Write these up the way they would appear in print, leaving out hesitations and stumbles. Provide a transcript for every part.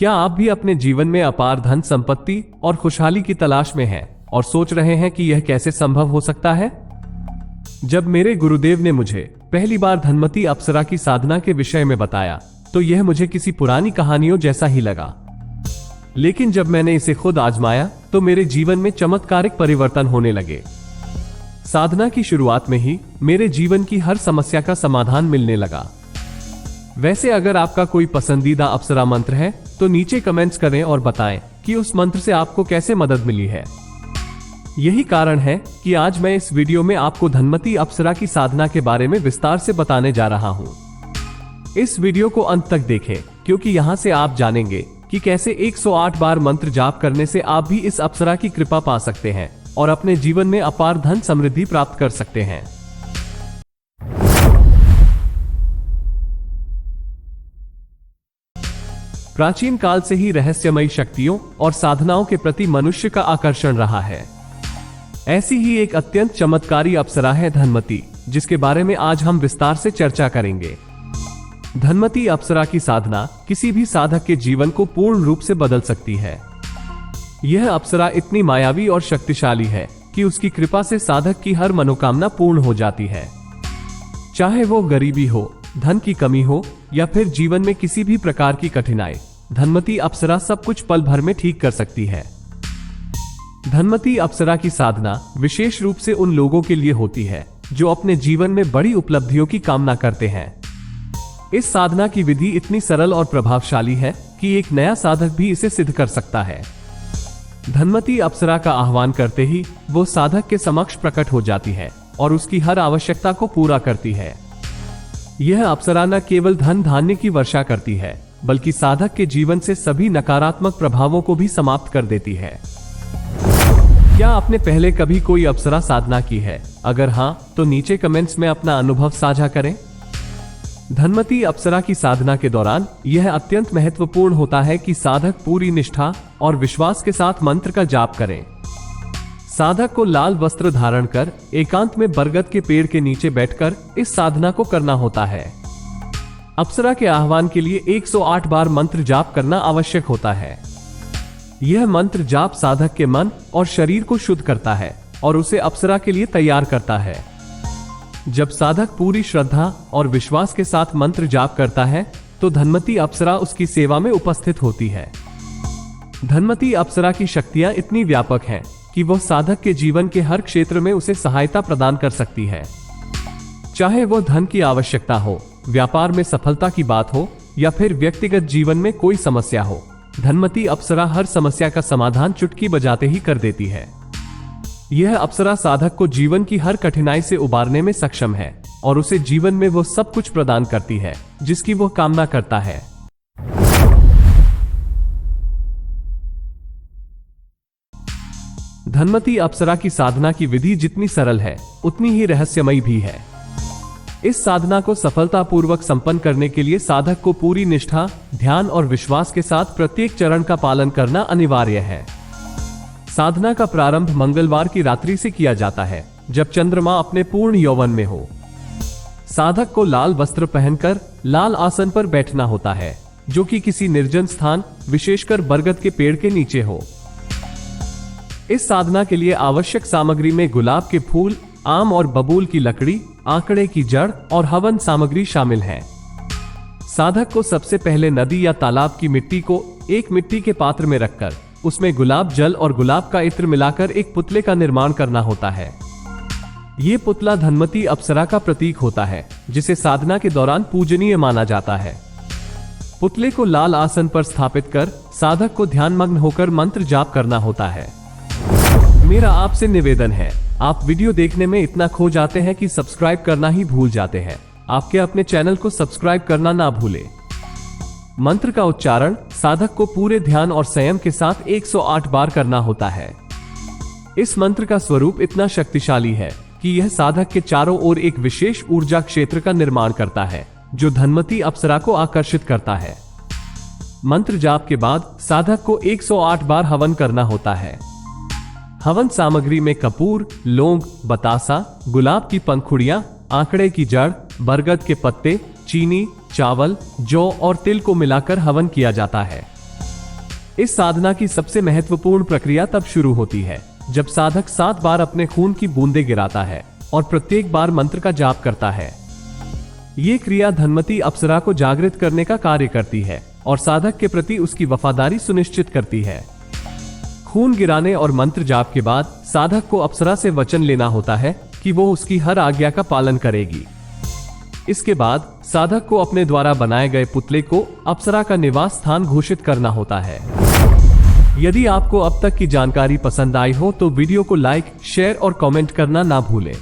क्या आप भी अपने जीवन में अपार धन संपत्ति और खुशहाली की तलाश में हैं और सोच रहे हैं कि यह कैसे संभव हो सकता है? जब मेरे गुरुदेव ने मुझे पहली बार धनमती अप्सरा की साधना के विषय में बताया तो यह मुझे किसी पुरानी कहानियों जैसा ही लगा। लेकिन जब मैंने इसे खुद आजमाया तो मेरे जीवन में चमत्कारिक परिवर्तन होने लगे। साधना की शुरुआत में ही मेरे जीवन की हर समस्या का समाधान मिलने लगा। वैसे अगर आपका कोई पसंदीदा अप्सरा मंत्र है तो नीचे कमेंट्स करें और बताएं कि उस मंत्र से आपको कैसे मदद मिली है। यही कारण है कि आज मैं इस वीडियो में आपको धनमती अप्सरा की साधना के बारे में विस्तार से बताने जा रहा हूं। इस वीडियो को अंत तक देखें क्योंकि यहां से आप जानेंगे कि कैसे 108 बार मंत्र जाप करने से आप भी इस अप्सरा की कृपा पा सकते हैं और अपने जीवन में अपार धन समृद्धि प्राप्त कर सकते हैं। प्राचीन काल से ही रहस्यमयी शक्तियों और साधनाओं के प्रति मनुष्य का आकर्षण रहा है। ऐसी ही एक अत्यंत चमत्कारी अप्सरा है धनमती, जिसके बारे में आज हम विस्तार से चर्चा करेंगे। धनमती अप्सरा की साधना किसी भी साधक के जीवन को पूर्ण रूप से बदल सकती है। यह अप्सरा इतनी मायावी और शक्तिशाली है कि उसकी कृपा से साधक की हर मनोकामना पूर्ण हो जाती है। चाहे वो गरीबी हो, धन की कमी हो या फिर जीवन में किसी भी प्रकार की कठिनाई, धनमती अप्सरा सब कुछ पल भर में ठीक कर सकती है। धनमती अप्सरा की साधना विशेष रूप से उन लोगों के लिए होती है जो अपने जीवन में बड़ी उपलब्धियों की कामना करते हैं। इस साधना की विधि इतनी सरल और प्रभावशाली है कि एक नया साधक भी इसे सिद्ध कर सकता है। धनमती अप्सरा का आह्वान करते ही वो साधक के समक्ष प्रकट हो जाती है और उसकी हर आवश्यकता को पूरा करती है। यह अप्सरा न केवल धन धान्य की वर्षा करती है बल्कि साधक के जीवन से सभी नकारात्मक प्रभावों को भी समाप्त कर देती है। क्या आपने पहले कभी कोई अप्सरा साधना की है? अगर हाँ तो नीचे कमेंट्स में अपना अनुभव साझा करें। धनमती अप्सरा की साधना के दौरान यह अत्यंत महत्वपूर्ण होता है कि साधक पूरी निष्ठा और विश्वास के साथ मंत्र का जाप करें। साधक को लाल वस्त्र धारण कर एकांत में बरगद के पेड़ के नीचे बैठकर इस साधना को करना होता है। अप्सरा के आह्वान के लिए 108 बार मंत्र जाप करना आवश्यक होता है। यह मंत्र जाप साधक के मन और शरीर को शुद्ध करता है और उसे अप्सरा के लिए तैयार करता है। जब साधक पूरी श्रद्धा और विश्वास के साथ मंत्र जाप करता है तो धनमती अप्सरा उसकी सेवा में उपस्थित होती है। धनमती अप्सरा की शक्तियां इतनी व्यापक हैं कि वह साधक के जीवन के हर क्षेत्र में उसे सहायता प्रदान कर सकती है। चाहे वो धन की आवश्यकता हो, व्यापार में सफलता की बात हो या फिर व्यक्तिगत जीवन में कोई समस्या हो, धनमती अप्सरा हर समस्या का समाधान चुटकी बजाते ही कर देती है। यह अप्सरा साधक को जीवन की हर कठिनाई से उबारने में सक्षम है और उसे जीवन में वो सब कुछ प्रदान करती है जिसकी वो कामना करता है। धनमती अप्सरा की साधना की विधि जितनी सरल है उतनी ही रहस्यमयी भी है। इस साधना को सफलतापूर्वक संपन्न करने के लिए साधक को पूरी निष्ठा, ध्यान और विश्वास के साथ प्रत्येक चरण का पालन करना अनिवार्य है। साधना का प्रारंभ मंगलवार की रात्रि से किया जाता है जब चंद्रमा अपने पूर्ण यौवन में हो। साधक को लाल वस्त्र पहनकर लाल आसन पर बैठना होता है जो कि किसी निर्जन स्थान, विशेषकर बरगद के पेड़ के नीचे हो। इस साधना के लिए आवश्यक सामग्री में गुलाब के फूल, आम और बबूल की लकड़ी, आंकड़े की जड़ और हवन सामग्री शामिल है। साधक को सबसे पहले नदी या तालाब की मिट्टी को एक मिट्टी के पात्र में रखकर उसमें गुलाब जल और गुलाब का इत्र मिलाकर एक पुतले का निर्माण करना होता है। ये पुतला धनमती अप्सरा का प्रतीक होता है जिसे साधना के दौरान पूजनीय माना जाता है। पुतले को लाल आसन पर स्थापित कर साधक को ध्यानमग्न होकर मंत्र जाप करना होता है। मेरा आपसे निवेदन है, आप वीडियो देखने में इतना खो जाते हैं कि सब्सक्राइब करना ही भूल जाते हैं। आपके अपने चैनल को सब्सक्राइब करना ना भूलें। मंत्र का उच्चारण साधक को पूरे ध्यान और संयम के साथ 108 बार करना होता है। इस मंत्र का स्वरूप इतना शक्तिशाली है कि यह साधक के चारों ओर एक विशेष ऊर्जा क्षेत्र का निर्माण करता है जो धनमती अप्सरा को आकर्षित करता है। मंत्र जाप के बाद साधक को 108 बार हवन करना होता है। हवन सामग्री में कपूर, लौंग, बतासा, गुलाब की पंखुड़ियां, आंकड़े की जड़, बरगद के पत्ते, चीनी, चावल, जौ और तिल को मिलाकर हवन किया जाता है। इस साधना की सबसे महत्वपूर्ण प्रक्रिया तब शुरू होती है जब साधक 7 बार अपने खून की बूंदें गिराता है और प्रत्येक बार मंत्र का जाप करता है। ये क्रिया धनमती अप्सरा को जागृत करने का कार्य करती है और साधक के प्रति उसकी वफादारी सुनिश्चित करती है। खून गिराने और मंत्र जाप के बाद साधक को अप्सरा से वचन लेना होता है कि वो उसकी हर आज्ञा का पालन करेगी। इसके बाद साधक को अपने द्वारा बनाए गए पुतले को अप्सरा का निवास स्थान घोषित करना होता है। यदि आपको अब तक की जानकारी पसंद आई हो तो वीडियो को लाइक, शेयर और कमेंट करना ना भूलें।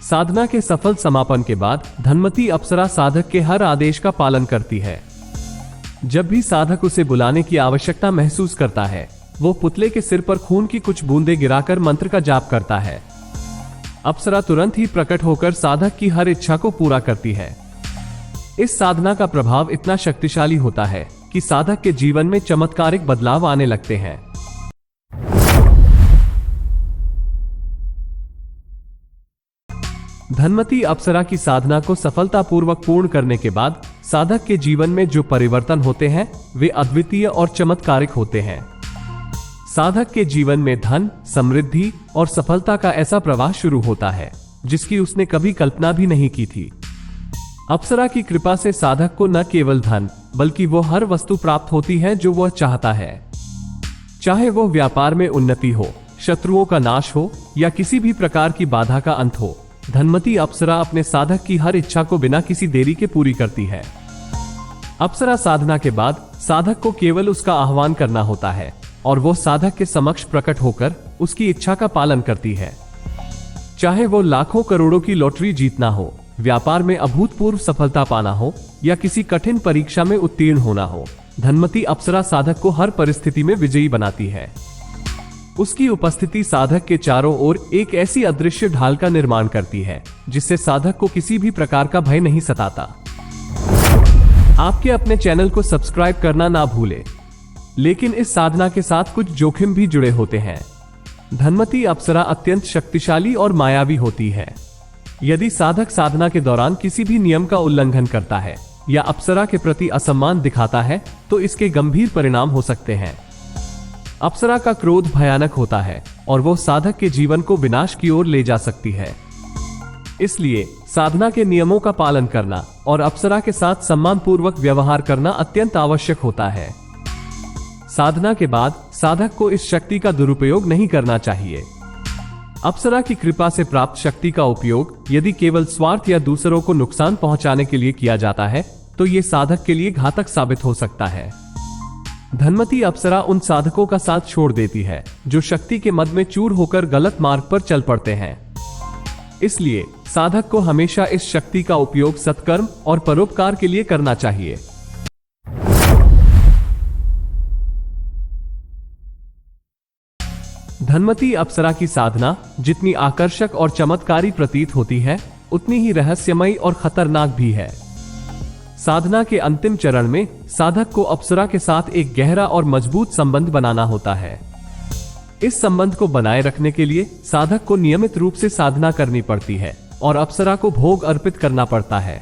साधना के सफल समापन के बाद धनमती अप्सरा साधक के हर आदेश का पालन करती है। जब भी साधक उसे बुलाने की आवश्यकता महसूस करता है, वो पुतले के सिर पर खून की कुछ बूंदें गिराकर मंत्र का जाप करता है। अप्सरा तुरंत ही प्रकट होकर साधक की हर इच्छा को पूरा करती है। इस साधना का प्रभाव इतना शक्तिशाली होता है कि साधक के जीवन में चमत्कारिक बदलाव आने लगते हैं। धनमती अप्सरा की साधना को सफलतापूर्वक पूर्ण करने के बाद साधक के जीवन में जो परिवर्तन होते हैं वे अद्वितीय और चमत्कारिक होते हैं। साधक के जीवन में धन, समृद्धि और सफलता का ऐसा प्रवाह शुरू होता है जिसकी उसने कभी कल्पना भी नहीं की थी। अप्सरा की कृपा से साधक को न केवल धन बल्कि वो हर वस्तु प्राप्त होती है जो वह चाहता है। चाहे वो व्यापार में उन्नति हो, शत्रुओं का नाश हो या किसी भी प्रकार की बाधा का अंत हो, धनमती अप्सरा अपने साधक की हर इच्छा को बिना किसी देरी के पूरी करती है। अप्सरा साधना के बाद साधक को केवल उसका आह्वान करना होता है और वो साधक के समक्ष प्रकट होकर उसकी इच्छा का पालन करती है। चाहे वो लाखों करोड़ों की लॉटरी जीतना हो, व्यापार में अभूतपूर्व सफलता पाना हो या किसी कठिन परीक्षा में उत्तीर्ण होना हो, धनमती अप्सरा साधक को हर परिस्थिति में विजयी बनाती है। उसकी उपस्थिति साधक के चारों ओर एक ऐसी अदृश्य ढाल का निर्माण करती है जिससे साधक को किसी भी प्रकार का भय नहीं सताता। आपके अपने चैनल को सब्सक्राइब करना ना भूलें। लेकिन इस साधना के साथ कुछ जोखिम भी जुड़े होते हैं। धनमती अप्सरा अत्यंत शक्तिशाली और मायावी होती है। यदि साधक साधना के दौरान किसी भी नियम का उल्लंघन करता है या अप्सरा के प्रति असम्मान दिखाता है तो इसके गंभीर परिणाम हो सकते हैं। अप्सरा का क्रोध भयानक होता है और वो साधक के जीवन को विनाश की ओर ले जा सकती है। इसलिए साधना के नियमों का पालन करना और अप्सरा के साथ सम्मानपूर्वक व्यवहार करना अत्यंत आवश्यक होता है। साधना के बाद साधक को इस शक्ति का दुरुपयोग नहीं करना चाहिए। अप्सरा की कृपा से प्राप्त शक्ति का उपयोग यदि केवल स्वार्थ या दूसरों को नुकसान पहुंचाने के लिए किया जाता है तो ये साधक के लिए घातक साबित हो सकता है। धनमती अप्सरा उन साधकों का साथ छोड़ देती है जो शक्ति के मद में चूर होकर गलत मार्ग पर चल पड़ते हैं। इसलिए साधक को हमेशा इस शक्ति का उपयोग सत्कर्म और परोपकार के लिए करना चाहिए। धनमती अप्सरा की साधना जितनी आकर्षक और चमत्कारी प्रतीत होती है उतनी ही रहस्यमयी और खतरनाक भी है। साधना के अंतिम चरण में साधक को अप्सरा के साथ एक गहरा और मजबूत संबंध बनाना होता है। इस संबंध को बनाए रखने के लिए साधक को नियमित रूप से साधना करनी पड़ती है और अप्सरा को भोग अर्पित करना पड़ता है।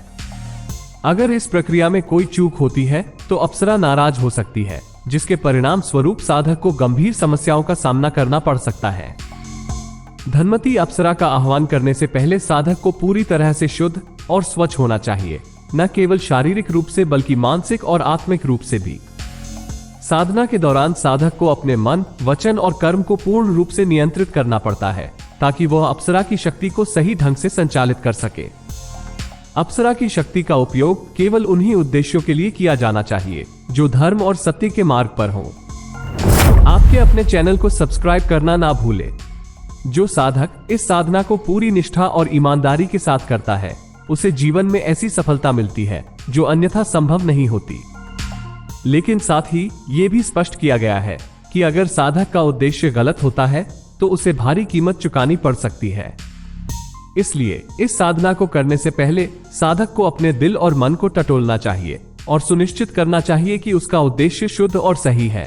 अगर इस प्रक्रिया में कोई चूक होती है तो अप्सरा नाराज हो सकती है, जिसके परिणाम स्वरूप साधक को गंभीर समस्याओं का सामना करना पड़ सकता है। धनमती अप्सरा का आह्वान करने से पहले साधक को पूरी तरह से शुद्ध और स्वच्छ होना चाहिए, न केवल शारीरिक रूप से बल्कि मानसिक और आत्मिक रूप से भी। साधना के दौरान साधक को अपने मन, वचन और कर्म को पूर्ण रूप से नियंत्रित करना पड़ता है ताकि वह अप्सरा की शक्ति को सही ढंग से संचालित कर सके। अप्सरा की शक्ति का उपयोग केवल उन्हीं उद्देश्यों के लिए किया जाना चाहिए जो धर्म और सत्य के मार्ग पर हों। आपके अपने चैनल को सब्सक्राइब करना ना भूलें। जो साधक इस साधना को पूरी निष्ठा और ईमानदारी के साथ करता है उसे जीवन में ऐसी सफलता मिलती है जो अन्यथा संभव नहीं होती। लेकिन साथ ही ये भी स्पष्ट किया गया है कि अगर साधक का उद्देश्य गलत होता है तो उसे भारी कीमत चुकानी पड़ सकती है। इसलिए इस साधना को करने से पहले साधक को अपने दिल और मन को टटोलना चाहिए और सुनिश्चित करना चाहिए कि उसका उद्देश्य शुद्ध और सही है।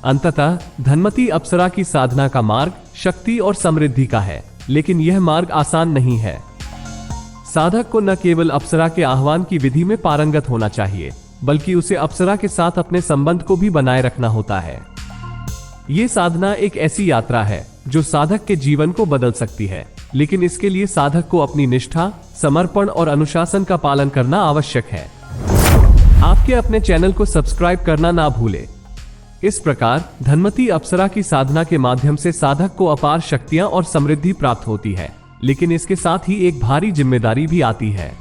अंततः धनमती अप्सरा की साधना का मार्ग शक्ति और समृद्धि का है, लेकिन यह मार्ग आसान नहीं है। साधक को न केवल अप्सरा के आह्वान की विधि में पारंगत होना चाहिए बल्कि उसे अप्सरा के साथ अपने संबंध को भी बनाए रखना होता है। ये साधना एक ऐसी यात्रा है जो साधक के जीवन को बदल सकती है, लेकिन इसके लिए साधक को अपनी निष्ठा, समर्पण और अनुशासन का पालन करना आवश्यक है। आपके अपने चैनल को सब्सक्राइब करना ना भूलें। इस प्रकार धनमती अप्सरा की साधना के माध्यम से साधक को अपार शक्तियां और समृद्धि प्राप्त होती है, लेकिन इसके साथ ही एक भारी जिम्मेदारी भी आती है।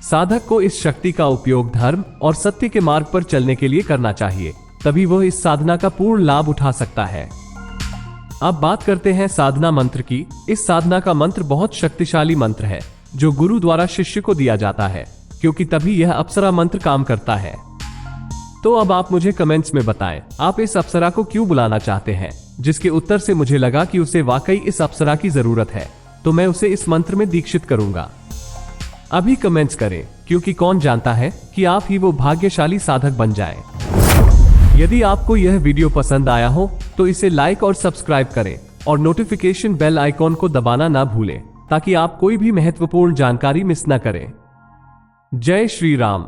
साधक को इस शक्ति का उपयोग धर्म और सत्य के मार्ग पर चलने के लिए करना चाहिए, तभी वह इस साधना का पूर्ण लाभ उठा सकता है। अब बात करते हैं साधना मंत्र की। इस साधना का मंत्र बहुत शक्तिशाली मंत्र है जो गुरु द्वारा शिष्य को दिया जाता है, क्योंकि तभी यह अप्सरा मंत्र काम करता है। तो अब आप मुझे कमेंट्स में बताएं, आप इस अप्सरा को क्यों बुलाना चाहते हैं, जिसके उत्तर से मुझे लगा कि उसे वाकई इस अप्सरा की जरूरत है, तो मैं उसे इस मंत्र में दीक्षित करूंगा। अभी कमेंट्स करें, क्योंकि कौन जानता है कि आप ही वो भाग्यशाली साधक बन जाएं। यदि आपको यह वीडियो पसंद आया हो तो इसे लाइक और सब्सक्राइब करें और नोटिफिकेशन बेल आइकॉन को दबाना ना भूलें, ताकि आप कोई भी महत्वपूर्ण जानकारी मिस न करें। जय श्री राम।